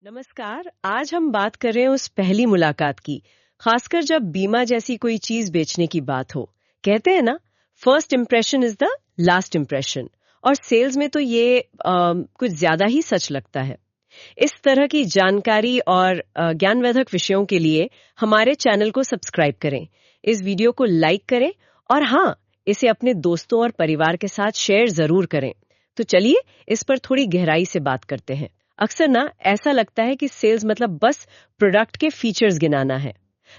नमस्कार। आज हम बात कर रहे हैं उस पहली मुलाकात की, खासकर जब बीमा जैसी कोई चीज बेचने की बात हो। कहते हैं ना, first impression is the last impression. और सेल्स में तो ये कुछ ज्यादा ही सच लगता है। इस तरह की जानकारी और ज्ञानवर्धक विषयों के लिए हमारे चैनल को सब्सक्राइब करें, इस वीडियो को लाइक करें और हाँ, इसे अपने दोस्तों और परिवार के साथ शेयर जरूर करें। तो चलिए इस पर थोड़ी गहराई से बात करते हैं। अक्सर ना ऐसा लगता है कि सेल्स मतलब बस प्रोडक्ट के फीचर्स गिनाना है,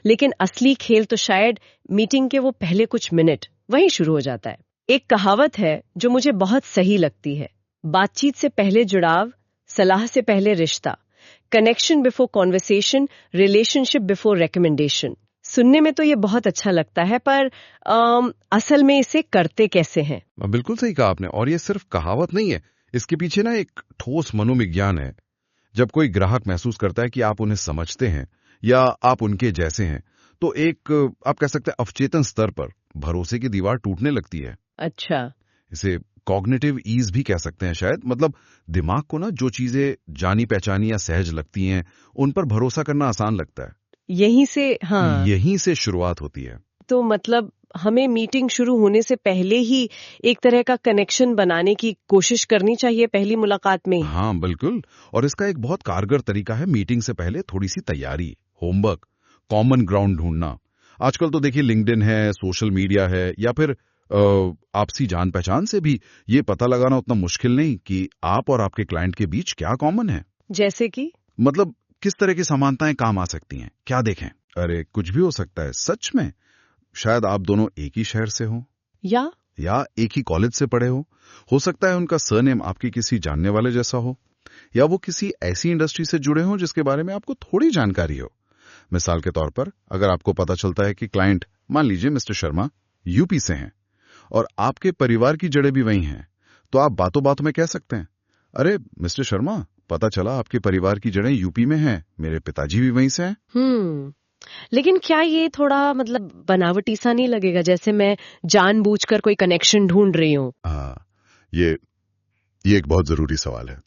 लेकिन असली खेल तो शायद मीटिंग के वो पहले कुछ मिनट वहीं शुरू हो जाता है। एक कहावत है जो मुझे बहुत सही लगती है, बातचीत से पहले जुड़ाव, सलाह से पहले रिश्ता, connection before conversation, relationship before recommendation. सुनने में तो ये बहुत अच्छा लगता है, पर असल में इसे करते कैसे हैं? बिल्कुल सही कहा आपने। और ये सिर्फ कहावत नहीं है, इसके पीछे ना एक ठोस मनोविज्ञान है। जब कोई ग्राहक महसूस करता है कि आप उन्हें समझते हैं या आप उनके जैसे हैं, तो एक आप कह सकते हैं अवचेतन स्तर पर भरोसे की दीवार टूटने लगती है। अच्छा। इसे कॉग्निटिव ईज भी कह सकते हैं शायद। मतलब दिमाग को ना जो चीजें जानी पहचानी या सहज लगती हैं, उन पर भरोसा करना आसान लगता है। यहीं से हाँ। यहीं से शुरुआत होती है। तो मतलब हमें मीटिंग शुरू होने से पहले ही एक तरह का कनेक्शन बनाने की कोशिश करनी चाहिए पहली मुलाकात में। हाँ बिल्कुल। और इसका एक बहुत कारगर तरीका है मीटिंग से पहले थोड़ी सी तैयारी, होमवर्क, कॉमन ग्राउंड ढूंढना। आजकल तो देखिए लिंक्डइन है, सोशल मीडिया है, या फिर आपसी जान पहचान से भी ये पता लगाना उतना मुश्किल नहीं कि आप और आपके क्लाइंट के बीच क्या कॉमन है। जैसे कि मतलब किस तरह की समानताएं काम आ सकती हैं, क्या देखें। अरे कुछ भी हो सकता है सच में। शायद आप दोनों एक ही शहर से हो या एक ही कॉलेज से पढ़े हो सकता है उनका सरनेम आपकी किसी जानने वाले जैसा हो, या वो किसी ऐसी इंडस्ट्री से जुड़े हो जिसके बारे में आपको थोड़ी जानकारी हो। मिसाल के तौर पर अगर आपको पता चलता है कि क्लाइंट, मान लीजिए मिस्टर शर्मा, यूपी से हैं और आपके परिवार की जड़ें भी वही हैं, तो आप बातों बातों में कह सकते हैं, अरे मिस्टर शर्मा, पता चला आपके परिवार की जड़ें यूपी में हैं, मेरे पिताजी भी वहीं से हैं। लेकिन क्या ये थोड़ा मतलब बनावटी सा नहीं लगेगा, जैसे मैं जानबूझकर कोई कनेक्शन ढूंढ रही हूँ? हाँ, ये एक बहुत जरूरी सवाल है।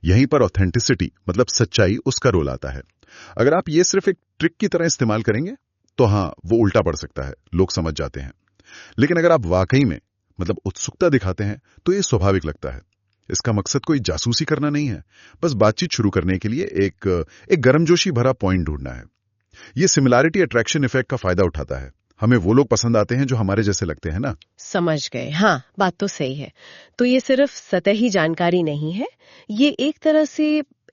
यहीं पर ऑथेंटिसिटी मतलब सच्चाई उसका रोल आता है। अगर आप ये सिर्फ एक ट्रिक की तरह इस्तेमाल करेंगे तो हाँ, वो उल्टा पड़ सकता है, लोग समझ जाते हैं। लेकिन अगर आप वाकई में मतलब उत्सुकता दिखाते हैं तो ये स्वाभाविक लगता है। इसका मकसद कोई जासूसी करना नहीं है, बस बातचीत शुरू करने के लिए एक गर्मजोशी भरा पॉइंट ढूंढना है। ये सिमिलैरिटी अट्रैक्शन इफेक्ट का फायदा उठाता है। हमें वो लोग पसंद आते हैं जो हमारे जैसे लगते हैं ना। समझ गए। हाँ, बात तो सही है। तो ये सिर्फ सतही जानकारी नहीं है, ये एक तरह से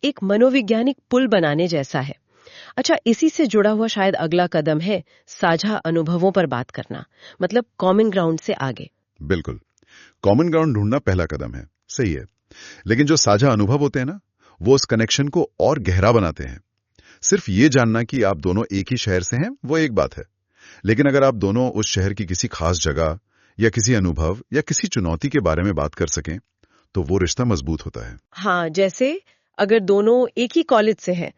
एक मनोवैज्ञानिक पुल बनाने जैसा है। अच्छा, इसी से जुड़ा हुआ शायद अगला कदम है साझा अनुभवों पर बात करना, मतलब कॉमन ग्राउंड से आगे। बिल्कुल, कॉमन ग्राउंड ढूंढना पहला कदम है, सही है। लेकिन जो साझा अनुभव होते हैं ना, वो उस कनेक्शन को और गहरा बनाते हैं। सिर्फ ये जानना कि आप दोनों एक ही शहर से हैं वो एक बात है, लेकिन अगर आप दोनों उस शहर की किसी खास जगह या किसी अनुभव या किसी चुनौती के बारे में बात कर सकें तो वो रिश्ता मजबूत होता है। हाँ, जैसे अगर दोनों एक ही कॉलेज से हैं,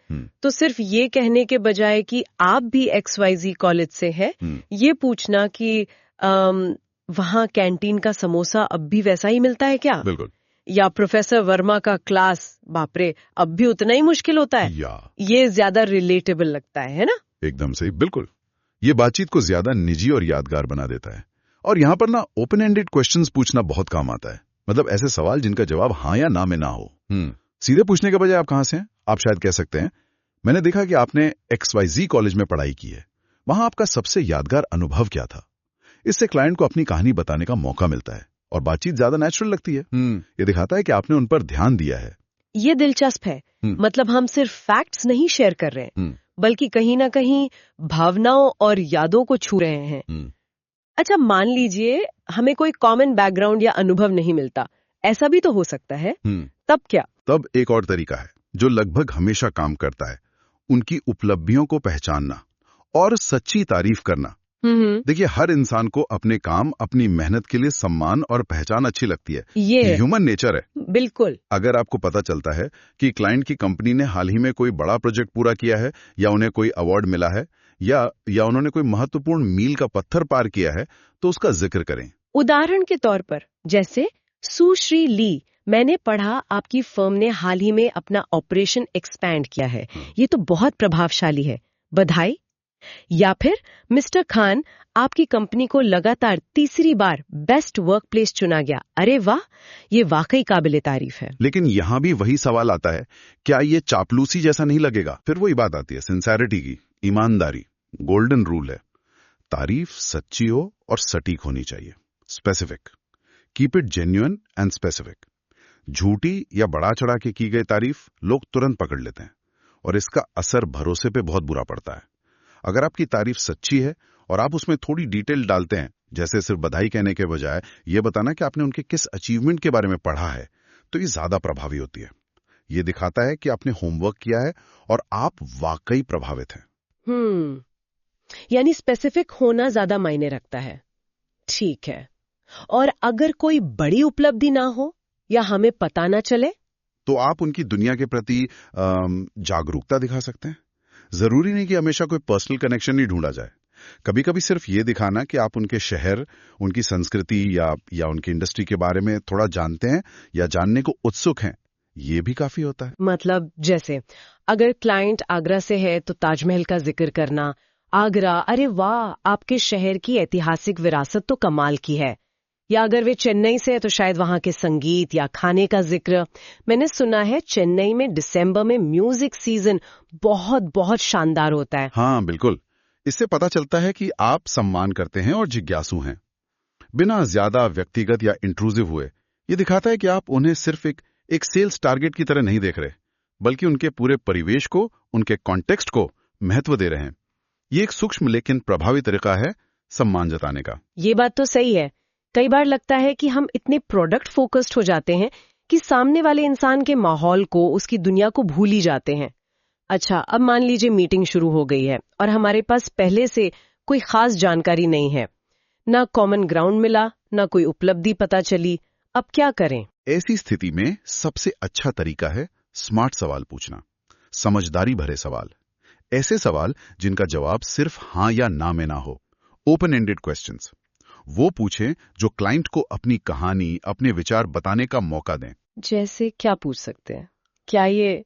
तो सिर्फ ये कहने के बजाय कि आप भी XYZ कॉलेज से हैं, ये पूछना कि वहाँ कैंटीन का समोसा अब भी वैसा ही मिलता है क्या? बिल्कुल। या प्रोफेसर वर्मा का क्लास, बाप रे, अब भी उतना ही मुश्किल होता है? ये ज्यादा रिलेटेबल लगता है ना? एकदम सही, बिल्कुल। ये बातचीत को ज्यादा निजी और यादगार बना देता है। और यहाँ पर ना ओपन एंडेड क्वेश्चंस पूछना बहुत काम आता है। मतलब ऐसे सवाल जिनका जवाब हाँ या ना में ना हो। सीधे पूछने के बजाय आप कहाँ से हैं, आप शायद कह सकते हैं, मैंने देखा कि आपने XYZ कॉलेज में पढ़ाई की है, वहां आपका सबसे यादगार अनुभव क्या था। इससे क्लाइंट को अपनी कहानी बताने का मौका मिलता है और बातचीत ज्यादा नेचुरल लगती है। ये दिखाता है कि आपने उन पर ध्यान दिया है। ये दिलचस्प है। मतलब हम सिर्फ फैक्ट्स नहीं शेयर कर रहे हैं, बल्कि कहीं ना कहीं भावनाओं और यादों को छू रहे हैं। अच्छा, मान लीजिए हमें कोई कॉमन बैकग्राउंड या अनुभव नहीं मिलता, ऐसा भी तो हो सकता है। तब क्या? तब एक और तरीका है जो लगभग हमेशा काम करता है, उनकी उपलब्धियों को पहचानना और सच्ची तारीफ करना। देखिए, हर इंसान को अपने काम, अपनी मेहनत के लिए सम्मान और पहचान अच्छी लगती है। ये ह्यूमन नेचर है। बिल्कुल। अगर आपको पता चलता है कि क्लाइंट की कंपनी ने हाल ही में कोई बड़ा प्रोजेक्ट पूरा किया है, या उन्हें कोई अवार्ड मिला है, या उन्होंने कोई महत्वपूर्ण मील का पत्थर पार किया है, तो उसका जिक्र करें। उदाहरण के तौर पर, जैसे सुश्री ली मैंने पढ़ा आपकी फर्म ने हाल ही में अपना ऑपरेशन एक्सपैंड किया है। ये तो बहुत प्रभावशाली है, बधाई। या फिर मिस्टर खान, आपकी कंपनी को लगातार तीसरी बार बेस्ट वर्कप्लेस चुना गया। अरे वाह, ये वाकई काबिले तारीफ है। लेकिन यहाँ भी वही सवाल आता है, क्या ये चापलूसी जैसा नहीं लगेगा? फिर वही बात आती है सिंसेरिटी की, ईमानदारी। गोल्डन रूल है, तारीफ सच्ची हो और सटीक होनी चाहिए, specific. Keep it genuine and specific. झूठी या बढ़ा चढ़ा के की गई तारीफ लोग तुरंत पकड़ लेते हैं और इसका असर भरोसे पे बहुत बुरा पड़ता है। अगर आपकी तारीफ सच्ची है और आप उसमें थोड़ी डिटेल डालते हैं, जैसे सिर्फ बधाई कहने के बजाय ये बताना कि आपने उनके किस अचीवमेंट के बारे में पढ़ा है, तो ये ज्यादा प्रभावी होती है। ये दिखाता है कि आपने होमवर्क किया है और आप वाकई प्रभावित हैं। यानी स्पेसिफिक होना ज्यादा मायने रखता है। ठीक है। और अगर कोई बड़ी उपलब्धि ना हो या हमें पता ना चले, तो आप उनकी दुनिया के प्रति जागरूकता दिखा सकते हैं। जरूरी नहीं कि हमेशा कोई पर्सनल कनेक्शन ही ढूंढा जाए। कभी कभी सिर्फ ये दिखाना कि आप उनके शहर, उनकी संस्कृति या उनकी इंडस्ट्री के बारे में थोड़ा जानते हैं या जानने को उत्सुक हैं, ये भी काफी होता है। मतलब जैसे अगर क्लाइंट आगरा से है तो ताजमहल का जिक्र करना। आगरा, अरे वाह, आपके शहर की ऐतिहासिक विरासत तो कमाल की है। या अगर वे चेन्नई से है तो शायद वहां के संगीत या खाने का जिक्र। मैंने सुना है चेन्नई में दिसंबर में म्यूजिक सीजन बहुत बहुत शानदार होता है। हाँ बिल्कुल, इससे पता चलता है कि आप सम्मान करते हैं और जिज्ञासु हैं, बिना ज्यादा व्यक्तिगत या इंट्रूसिव हुए। ये दिखाता है कि आप उन्हें सिर्फ एक सेल्स टारगेट की तरह नहीं देख रहे, बल्कि उनके पूरे परिवेश को, उनके कॉन्टेक्स्ट को महत्व दे रहे हैं। ये एक सूक्ष्म लेकिन प्रभावी तरीका है सम्मान जताने का। ये बात तो सही है। कई बार लगता है कि हम इतने प्रोडक्ट फोकस्ड हो जाते हैं कि सामने वाले इंसान के माहौल को, उसकी दुनिया को भूल ही जाते हैं। अच्छा, अब मान लीजिए मीटिंग शुरू हो गई है और हमारे पास पहले से कोई खास जानकारी नहीं है, ना कॉमन ग्राउंड मिला, ना कोई उपलब्धि पता चली। अब क्या करें? ऐसी स्थिति में सबसे अच्छा तरीका है स्मार्ट सवाल पूछना, समझदारी भरे सवाल। ऐसे सवाल जिनका जवाब सिर्फ हाँ या ना में ना हो, ओपन एंडेड क्वेश्चंस। वो पूछें जो क्लाइंट को अपनी कहानी, अपने विचार बताने का मौका दें। जैसे क्या पूछ सकते हैं? क्या ये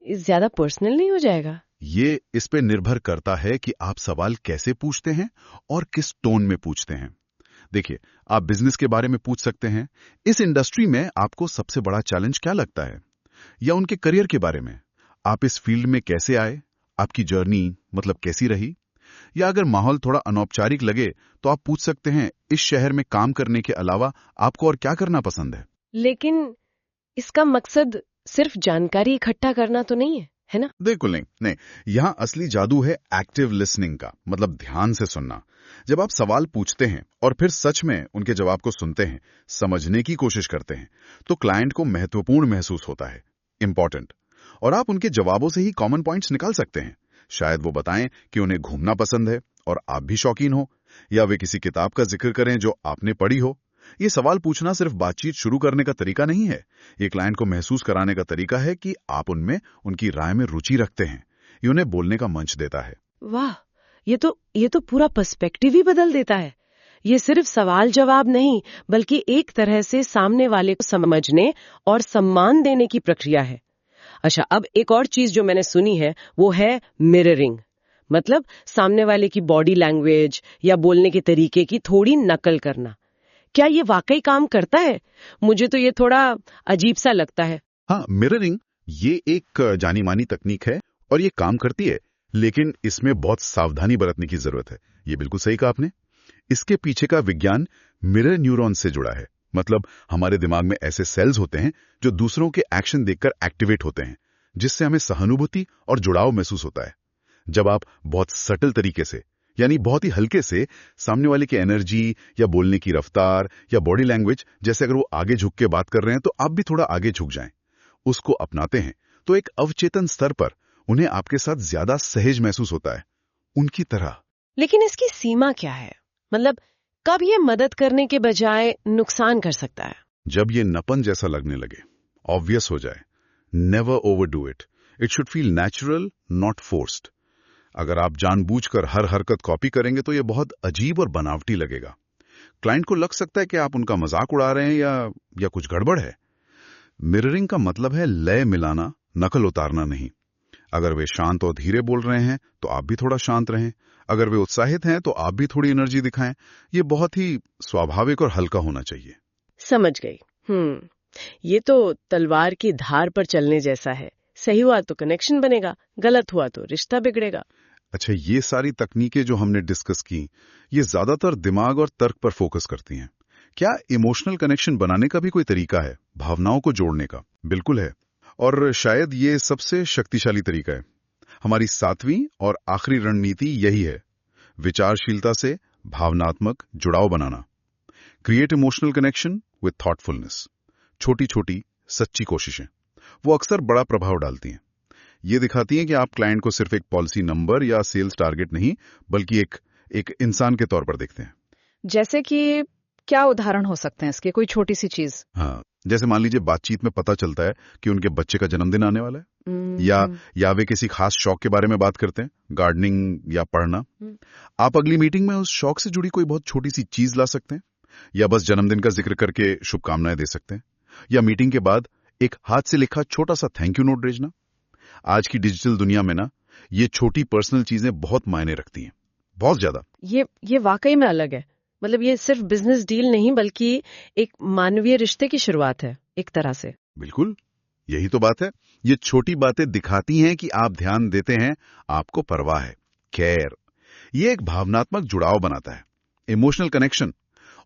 ज्यादा पर्सनल नहीं हो जाएगा? ये इस पे निर्भर करता है कि आप सवाल कैसे पूछते हैं और किस टोन में पूछते हैं। देखिए, आप बिजनेस के बारे में पूछ सकते हैं, इस इंडस्ट्री में आपको सबसे बड़ा चैलेंज क्या लगता है, या उनके करियर के बारे में, आप इस फील्ड में कैसे आए, आपकी जर्नी मतलब कैसी रही। या अगर माहौल थोड़ा अनौपचारिक लगे तो आप पूछ सकते हैं, इस शहर में काम करने के अलावा आपको और क्या करना पसंद है। लेकिन इसका मकसद सिर्फ जानकारी इकट्ठा करना तो नहीं है ना? बिल्कुल नहीं। यहाँ असली जादू है एक्टिव लिसनिंग का, मतलब ध्यान से सुनना। जब आप सवाल पूछते हैं और फिर सच में उनके जवाब को सुनते हैं, समझने की कोशिश करते हैं, तो क्लाइंट को महत्वपूर्ण महसूस होता है, इंपॉर्टेंट। और आप उनके जवाबों से ही कॉमन पॉइंट्स निकाल सकते हैं। शायद वो बताएं कि उन्हें घूमना पसंद है और आप भी शौकीन हो, या वे किसी किताब का जिक्र करें जो आपने पढ़ी हो। ये सवाल पूछना सिर्फ बातचीत शुरू करने का तरीका नहीं है, ये क्लाइंट को महसूस कराने का तरीका है कि आप उनमें, उनकी राय में रुचि रखते हैं। ये उन्हें बोलने का मंच देता है। वाह, ये तो पूरा पर्सपेक्टिव ही बदल देता है। ये सिर्फ सवाल जवाब नहीं, बल्कि एक तरह से सामने वाले को समझने और सम्मान देने की प्रक्रिया है। अच्छा, अब एक और चीज जो मैंने सुनी है वो है मिररिंग। मतलब सामने वाले की बॉडी लैंग्वेज या बोलने के तरीके की थोड़ी नकल करना। क्या ये वाकई काम करता है? मुझे तो ये थोड़ा अजीब सा लगता है। हाँ, मिररिंग ये एक जानी मानी तकनीक है और ये काम करती है, लेकिन इसमें बहुत सावधानी बरतने की जरूरत है। ये बिल्कुल सही कहा आपने। इसके पीछे का विज्ञान मिरर न्यूरॉन से जुड़ा है। मतलब हमारे दिमाग में ऐसे सेल्स होते हैं जो दूसरों के एक्शन देखकर एक्टिवेट होते हैं, जिससे हमें सहानुभूति और जुड़ाव महसूस होता है। जब आप बहुत सटल तरीके से, यानी बहुत ही हल्के से, सामने वाले की एनर्जी या बोलने की रफ्तार या बॉडी लैंग्वेज, जैसे अगर वो आगे झुक के बात कर रहे हैं तो आप भी थोड़ा आगे झुक जाएं, उसको अपनाते हैं, तो एक अवचेतन स्तर पर उन्हें आपके साथ ज्यादा सहज महसूस होता है, उनकी तरह। लेकिन इसकी सीमा क्या है? मतलब कब ये मदद करने के बजाय नुकसान कर सकता है? जब ये नपन जैसा लगने लगे, ऑब्वियस हो जाए। Never overdo it. It should feel natural, not forced. अगर आप जानबूझकर हर हरकत कॉपी करेंगे तो ये बहुत अजीब और बनावटी लगेगा। क्लाइंट को लग सकता है कि आप उनका मजाक उड़ा रहे हैं या कुछ गड़बड़ है। मिररिंग का मतलब है लय मिलाना, नकल उतारना नहीं। अगर वे शांत और धीरे बोल रहे हैं तो आप भी थोड़ा शांत रहें। अगर वे उत्साहित हैं तो आप भी थोड़ी एनर्जी दिखाएं। ये बहुत ही स्वाभाविक और हल्का होना चाहिए। समझ गई। ये तो तलवार की धार पर चलने जैसा है। सही हुआ तो कनेक्शन बनेगा, गलत हुआ तो रिश्ता बिगड़ेगा। अच्छा, ये सारी तकनीकें जो हमने डिस्कस की, ये ज्यादातर दिमाग और तर्क पर फोकस करती हैं। क्या इमोशनल कनेक्शन बनाने का भी कोई तरीका है, भावनाओं को जोड़ने का? बिल्कुल है, और शायद ये सबसे शक्तिशाली तरीका है। हमारी 7वीं और आखिरी रणनीति यही है, विचारशीलता से भावनात्मक जुड़ाव बनाना। Create emotional connection with thoughtfulness. छोटी छोटी सच्ची कोशिशें, वो अक्सर बड़ा प्रभाव डालती हैं। ये दिखाती हैं कि आप क्लाइंट को सिर्फ एक पॉलिसी नंबर या सेल्स टारगेट नहीं, बल्कि एक इंसान के तौर पर देखते हैं। जैसे कि क्या उदाहरण हो सकते हैं इसके, कोई छोटी सी चीज? हाँ, जैसे मान लीजिए बातचीत में पता चलता है कि उनके बच्चे का जन्मदिन आने वाला है, या वे किसी खास शौक के बारे में बात करते हैं, गार्डनिंग या पढ़ना। आप अगली मीटिंग में उस शौक से जुड़ी कोई बहुत छोटी सी चीज ला सकते हैं, या बस जन्मदिन का जिक्र करके शुभकामनाएं दे सकते हैं, या मीटिंग के बाद एक हाथ से लिखा छोटा सा थैंक यू नोट भेजना। आज की डिजिटल दुनिया में ना, ये छोटी पर्सनल चीजें बहुत मायने रखती हैं, बहुत ज्यादा। ये वाकई में अलग है। मतलब ये सिर्फ बिजनेस डील नहीं, बल्कि एक मानवीय रिश्ते की शुरुआत है एक तरह से। बिल्कुल, यही तो बात है। ये छोटी बातें दिखाती हैं कि आप ध्यान देते हैं, आपको परवाह है, केयर। ये एक भावनात्मक जुड़ाव बनाता है, इमोशनल कनेक्शन।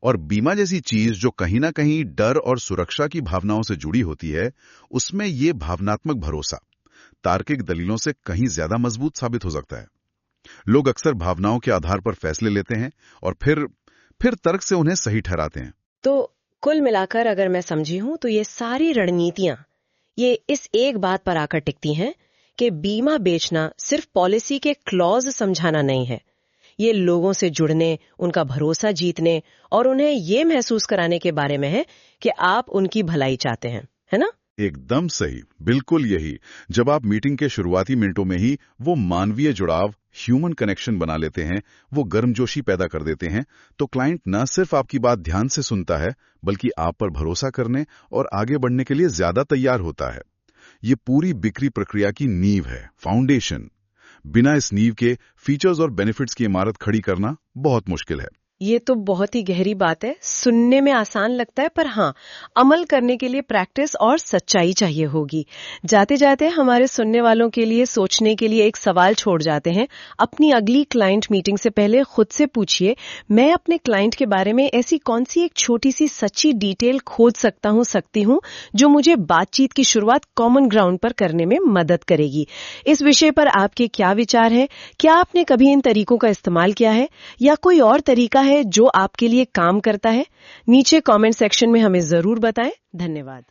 और बीमा जैसी चीज जो कहीं ना कहीं डर और सुरक्षा की भावनाओं से जुड़ी होती है, उसमें ये भावनात्मक भरोसा तार्किक दलीलों से कहीं ज्यादा मजबूत साबित हो सकता है। लोग अक्सर भावनाओं के आधार पर फैसले लेते हैं और फिर तर्क से उन्हें सही ठहराते हैं। तो कुल मिलाकर अगर मैं समझी हूं तो ये सारी रणनीतियां ये इस एक बात पर आकर टिकती हैं कि बीमा बेचना सिर्फ पॉलिसी के क्लॉज समझाना नहीं है। ये लोगों से जुड़ने, उनका भरोसा जीतने और उन्हें ये महसूस कराने के बारे में है कि आप उनकी भलाई चाहते हैं, है ना? एकदम सही, बिल्कुल यही। जब आप मीटिंग के शुरुआती मिनटों में ही वो मानवीय जुड़ाव, ह्यूमन कनेक्शन बना लेते हैं, वो गर्मजोशी पैदा कर देते हैं, तो क्लाइंट न सिर्फ आपकी बात ध्यान से सुनता है, बल्कि आप पर भरोसा करने और आगे बढ़ने के लिए ज्यादा तैयार होता है। ये पूरी बिक्री प्रक्रिया की नींव है, फाउंडेशन। बिना इस नींव के फीचर्स और बेनिफिट्स की इमारत खड़ी करना बहुत मुश्किल है। ये तो बहुत ही गहरी बात है। सुनने में आसान लगता है, पर हाँ, अमल करने के लिए प्रैक्टिस और सच्चाई चाहिए होगी। जाते जाते हमारे सुनने वालों के लिए सोचने के लिए एक सवाल छोड़ जाते हैं। अपनी अगली क्लाइंट मीटिंग से पहले खुद से पूछिए, मैं अपने क्लाइंट के बारे में ऐसी कौन सी एक छोटी सी सच्ची डिटेल खोज सकती हूँ जो मुझे बातचीत की शुरुआत कॉमन ग्राउंड पर करने में मदद करेगी। इस विषय पर आपके क्या विचार है? क्या आपने कभी इन तरीकों का इस्तेमाल किया है, या कोई और तरीका है जो आपके लिए काम करता है? नीचे कमेंट सेक्शन में हमें जरूर बताएं। धन्यवाद।